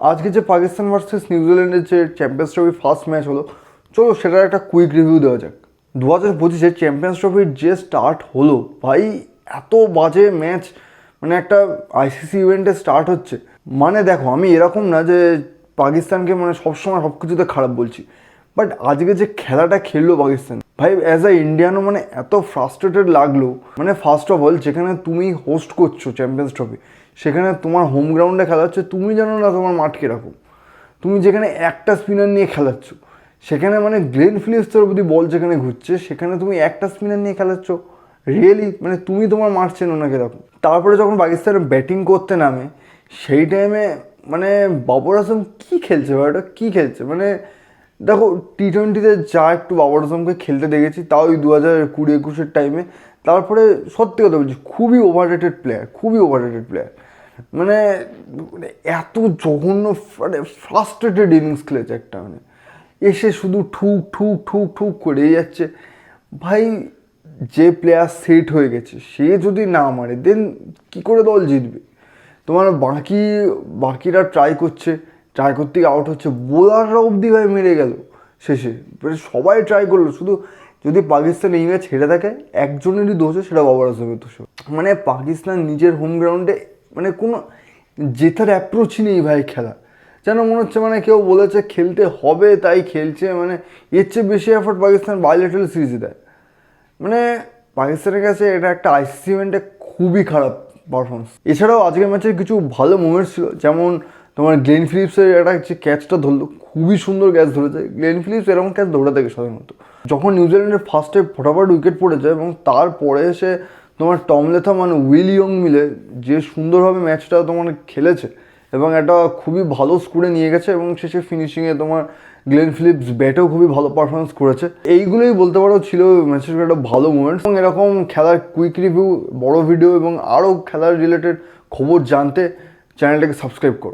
আজকে যে পাকিস্তান ভার্সেস নিউজিল্যান্ডের যে চ্যাম্পিয়ন্স ট্রফি ফার্স্ট ম্যাচ হলো, চলো সেটার একটা কুইক রিভিউ দেওয়া যাক। 2025 চ্যাম্পিয়ন্স ট্রফির যে স্টার্ট হলো, ভাই এত বাজে ম্যাচ, মানে একটা আইসিসি ইভেন্টে স্টার্ট হচ্ছে। মানে দেখো, আমি এরকম না যে পাকিস্তানকে মানে সবসময় সব কিছুতে খারাপ বলছি, বাট আজকে যে খেলাটা খেললো পাকিস্তান, ভাই অ্যাজ আ ইন্ডিয়ানও মানে এত ফ্রাস্ট্রেটেড লাগলো। মানে ফার্স্ট অফ অল, যেখানে তুমি হোস্ট করছো চ্যাম্পিয়ন্স ট্রফি, সেখানে তোমার হোম গ্রাউন্ডে খেলা হচ্ছে, তুমি জানো না তোমার মাঠ কীরকম। তুমি যেখানে একটা স্পিনার নিয়ে খেলাচ্ছ, সেখানে মানে গ্লেন ফিলিপসের অবধি বল যেখানে ঘুরছে, সেখানে তুমি একটা স্পিনার নিয়ে খেলাচ্ছ। রিয়েলি মানে তুমি তোমার মাঠ চেনো না কীরকম। তারপরে যখন পাকিস্তান ব্যাটিং করতে নামে, সেই টাইমে মানে বাবর আজম কী খেলছে ভাই, ওটা কী খেলছে মানে দেখো, টি-20তে যা একটু বাবর আজমকে খেলতে দেখেছি, তাও ওই 2020-21 টাইমে। তারপরে সত্যি কথা বলছি, খুবই ওভাররেটেড প্লেয়ার, খুবই ওভাররেটেড প্লেয়ার। মানে এত জঘন্য, মানে ফ্রাস্ট্রেটেড ইনিংস খেলেছে একটা, মানে এসে শুধু ঠুক ঠুক ঠুক ঠুক করেই যাচ্ছে। ভাই যে প্লেয়ার সেট হয়ে গেছে, সে যদি না মারে দেন কী করে দল জিতবে? তোমার বাকিরা ট্রাই করতে গিয়ে আউট হচ্ছে, বোলাররা অবধি ভাই মেরে গেল শেষে। সবাই ট্রাই করলো, শুধু যদি পাকিস্তান এই ম্যাচ হেরে থাকে, একজনেরই দোষ, সেটা বাবর আজমের দোষ। মানে পাকিস্তান নিজের হোম গ্রাউন্ডে মানে কোনো জেতার অ্যাপ্রোচই নেই ভাই। খেলা যেন মনে হচ্ছে মানে কেউ বলেছে খেলতে হবে তাই খেলছে, মানে এর চেয়ে বেশি এফোর্ট পাকিস্তান বাইলেটারাল সিরিজে দেয়। মানে পাকিস্তানের কাছে এটা একটা আইসিসি ইভেন্টে খুবই খারাপ পারফরমেন্স। এছাড়াও আজকের ম্যাচের কিছু ভালো মোমেন্টস ছিল, যেমন তোমার গ্লেন ফিলিপসের একটা যে ক্যাচটা ধরলো, খুবই সুন্দর ক্যাচ ধরেছে। গ্লেন ফিলিপস এরকম ক্যাচ ধরে থাকে সাধারণত। যখন নিউজিল্যান্ডের ফার্স্টে ফটাফট উইকেট পড়ে যায়, এবং তারপরে এসে তোমার টম লেথাম মানে উইল ইয়ং মিলে যে সুন্দরভাবে ম্যাচটা তোমার খেলেছে, এবং একটা খুবই ভালো স্কোরে নিয়ে গেছে, এবং শেষে ফিনিশিংয়ে তোমার গ্লেন ফিলিপস ব্যাটেও খুবই ভালো পারফরমেন্স করেছে। এইগুলোই বলতে পারো ছিল ম্যাচের একটা ভালো মুমেন্টস। এবং এরকম খেলার কুইক রিভিউ, বড় ভিডিও এবং আরও খেলার রিলেটেড খবর জানতে চ্যানেলটাকে সাবস্ক্রাইব করো।